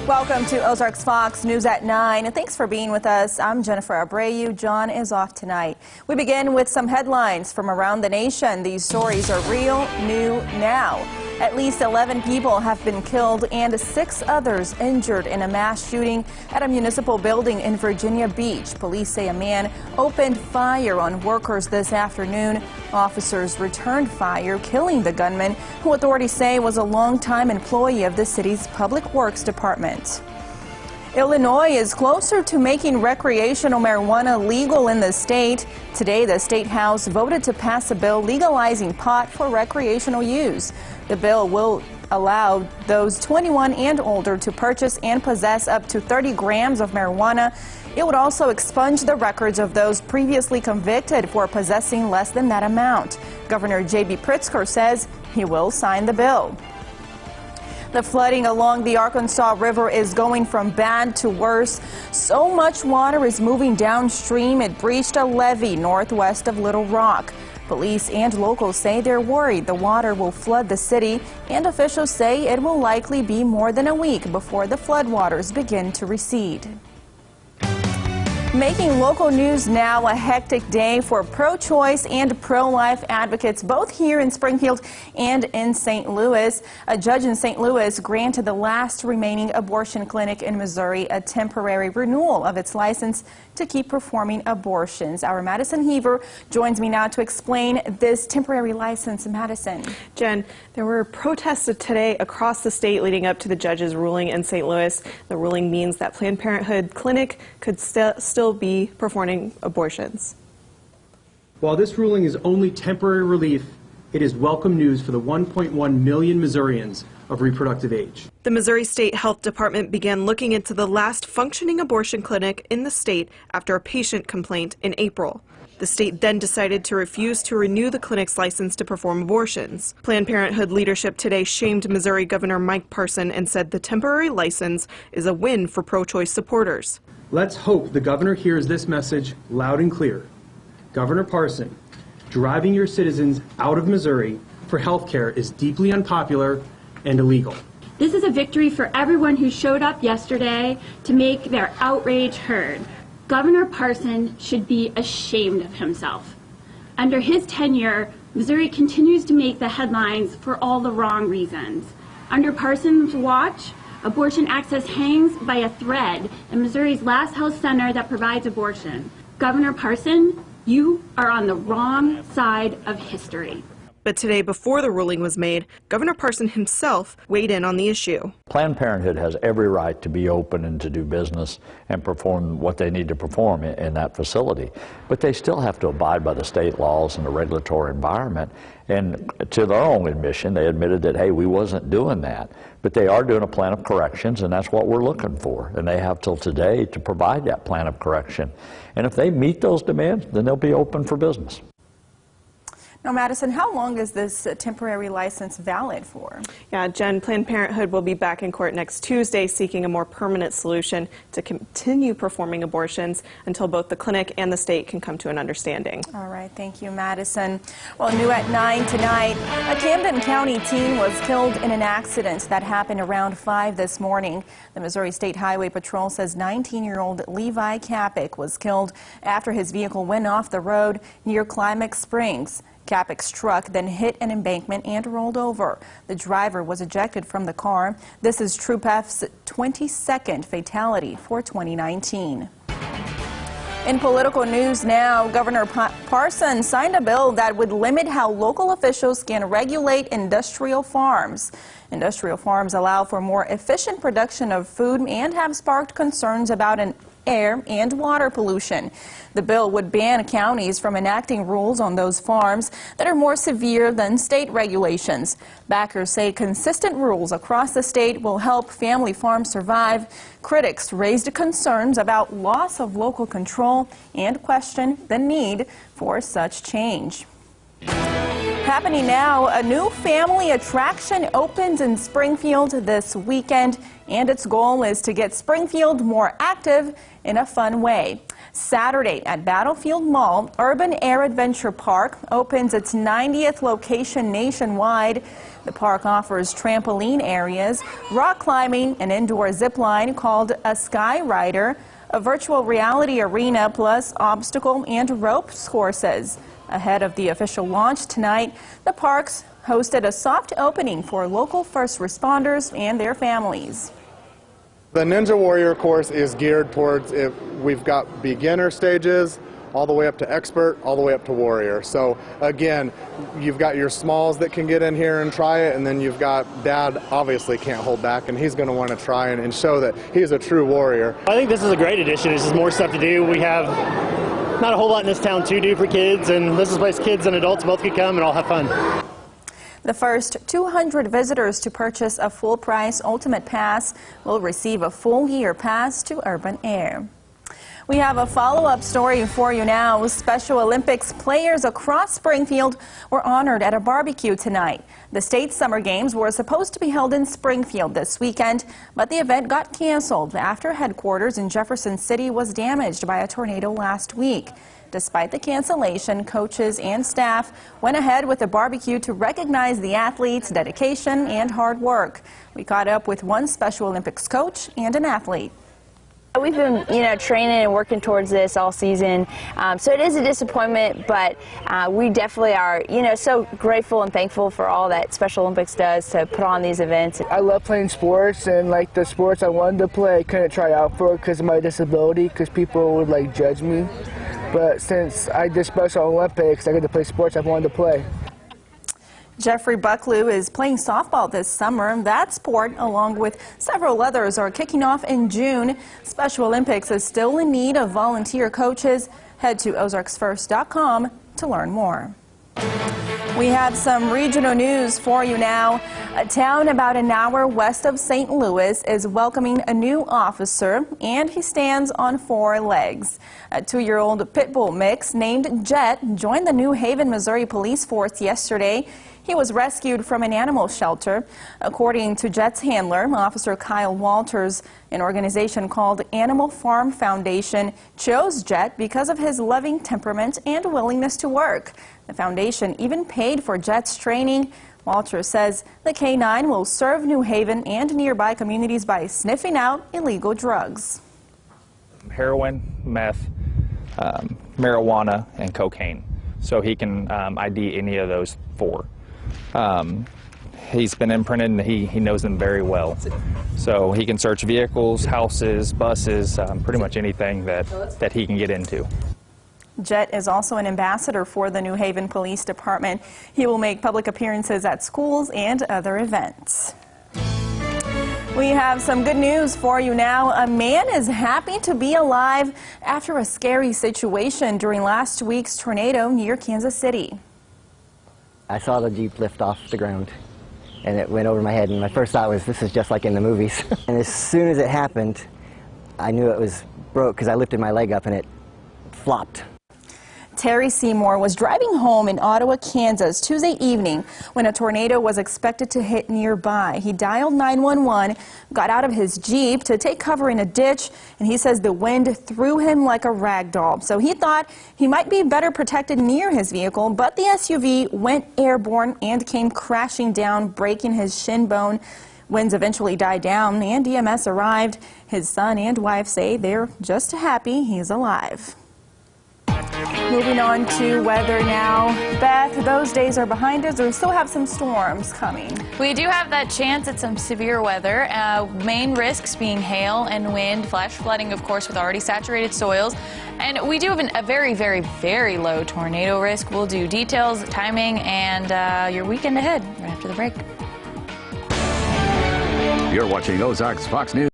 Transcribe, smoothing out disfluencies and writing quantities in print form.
Welcome to Ozarks Fox News at 9. And thanks for being with us. I'm Jennifer Abreu. John is off tonight. We begin with some headlines from around the nation. These stories are real, new, now. At least 11 people have been killed and 6 others injured in a mass shooting at a municipal building in Virginia Beach. Police say a man opened fire on workers this afternoon. Officers returned fire, killing the gunman, who authorities say was a longtime employee of the city's Public Works Department. Illinois is closer to making recreational marijuana legal in the state. Today, the State House voted to pass a bill legalizing pot for recreational use. The bill will allow those 21 and older to purchase and possess up to 30 grams of marijuana. It would also expunge the records of those previously convicted for possessing less than that amount. Governor J.B. Pritzker says he will sign the bill. The flooding along the Arkansas River is going from bad to worse. So much water is moving downstream, it breached a levee northwest of Little Rock. Police and locals say they're worried the water will flood the city, and officials say it will likely be more than a week before the floodwaters begin to recede. Making local news now, a hectic day for pro-choice and pro-life advocates, both here in Springfield and in St. Louis. A judge in St. Louis granted the last remaining abortion clinic in Missouri a temporary renewal of its license to keep performing abortions. Our Madison Heaver joins me now to explain this temporary license. Madison. Jen, there were protests today across the state leading up to the judge's ruling in St. Louis. The ruling means that Planned Parenthood clinic could still be performing abortions. While this ruling is only temporary relief, it is welcome news for the 1.1 million Missourians of reproductive age. The Missouri State Health Department began looking into the last functioning abortion clinic in the state after a patient complained in April. The state then decided to refuse to renew the clinic's license to perform abortions. Planned Parenthood leadership today shamed Missouri Governor Mike Parson and said the temporary license is a win for pro-choice supporters. Let's hope the governor hears this message loud and clear. Governor Parson, driving your citizens out of Missouri for health care is deeply unpopular and illegal. This is a victory for everyone who showed up yesterday to make their outrage heard. Governor Parson should be ashamed of himself. Under his tenure, Missouri continues to make the headlines for all the wrong reasons. Under Parson's watch, abortion access hangs by a thread in Missouri's last health center that provides abortion. Governor Parson, you are on the wrong side of history. But today, before the ruling was made, Governor Parson himself weighed in on the issue. Planned Parenthood has every right to be open and to do business and perform what they need to perform in that facility. But they still have to abide by the state laws and the regulatory environment. And to their own admission, they admitted that, hey, we wasn't doing that. But they are doing a plan of corrections, and that's what we're looking for. And they have till today to provide that plan of correction. And if they meet those demands, then they'll be open for business. Now, Madison, how long is this temporary license valid for? Yeah, Jen, Planned Parenthood will be back in court next Tuesday seeking a more permanent solution to continue performing abortions until both the clinic and the state can come to an understanding. All right, thank you, Madison. Well, new at 9 tonight, a Camden County teen was killed in an accident that happened around 5 this morning. The Missouri State Highway Patrol says 19-year-old Levi Kapik was killed after his vehicle went off the road near Climax Springs. Kapik's truck then hit an embankment and rolled over. The driver was ejected from the car. This is Troop F's 22nd fatality for 2019. In political news now, Governor Parson signed a bill that would limit how local officials can regulate industrial farms. Industrial farms allow for more efficient production of food and have sparked concerns about air and water pollution. The bill would ban counties from enacting rules on those farms that are more severe than state regulations. Backers say consistent rules across the state will help family farms survive. Critics raised concerns about loss of local control and questioned the need for such change. Happening now, a new family attraction opens in Springfield this weekend, and its goal is to get Springfield more active in a fun way. Saturday at Battlefield Mall, Urban Air Adventure Park opens its 90th location nationwide. The park offers trampoline areas, rock climbing, an indoor zip line called a Sky Rider, a virtual reality arena, plus obstacle and ropes courses. Ahead of the official launch tonight, the parks hosted a soft opening for local first responders and their families. The Ninja Warrior course is geared towards it. We've got beginner stages, all the way up to expert, all the way up to warrior. So again, you've got your smalls that can get in here and try it, and then you've got Dad obviously can't hold back, and he's going to want to try and show that he's a true warrior. I think this is a great addition. This is more stuff to do. We have not a whole lot in this town to do for kids, and this is a place kids and adults both could come and all have fun. The first 200 visitors to purchase a full-price Ultimate Pass will receive a full-year pass to Urban Air. We have a follow-up story for you now. Special Olympics players across Springfield were honored at a barbecue tonight. The state summer games were supposed to be held in Springfield this weekend, but the event got canceled after headquarters in Jefferson City was damaged by a tornado last week. Despite the cancellation, coaches and staff went ahead with the barbecue to recognize the athletes' dedication and hard work. We caught up with one Special Olympics coach and an athlete. We've been, training and working towards this all season, so it is a disappointment, but we definitely are, so grateful and thankful for all that Special Olympics does to put on these events. I love playing sports, and like the sports I wanted to play, I couldn't try out for because of my disability, because people would judge me. But since I did Special Olympics, I get to play sports I wanted to play. Jeffrey Bucklew is playing softball this summer. That sport, along with several others, are kicking off in June. Special Olympics is still in need of volunteer coaches. Head to ozarksfirst.com to learn more. We have some regional news for you now. A town about an hour west of St. Louis is welcoming a new officer, and he stands on 4 legs. A 2-year-old pit bull mix named Jet joined the New Haven, Missouri police force yesterday. He was rescued from an animal shelter. According to Jet's handler, Officer Kyle Walters, an organization called Animal Farm Foundation chose Jet because of his loving temperament and willingness to work. The foundation even paid for Jet's training. Walters says the canine will serve New Haven and nearby communities by sniffing out illegal drugs. Heroin, meth, marijuana, and cocaine. So he can ID any of those 4. He's been imprinted and he knows them very well. So he can search vehicles, houses, buses, pretty much anything that he can get into. Jet is also an ambassador for the New Haven Police Department. He will make public appearances at schools and other events. We have some good news for you now. A man is happy to be alive after a scary situation during last week's tornado near Kansas City. I saw the Jeep lift off the ground, and it went over my head, and my first thought was, this is just like in the movies. And as soon as it happened, I knew it was broke because I lifted my leg up and it flopped. Terry Seymour was driving home in Ottawa, Kansas Tuesday evening when a tornado was expected to hit nearby. He dialed 911, got out of his Jeep to take cover in a ditch, and he says the wind threw him like a rag doll. So he thought he might be better protected near his vehicle, but the SUV went airborne and came crashing down, breaking his shin bone. Winds eventually died down and EMS arrived. His son and wife say they're just happy he's alive. Moving on to weather now. Beth, those days are behind us. We still have some storms coming. We do have that chance at some severe weather. Main risks being hail and wind, flash flooding, of course, with already saturated soils. And we do have a very, very, very low tornado risk. We'll do details, timing, and your weekend ahead right after the break. You're watching Ozarks Fox News.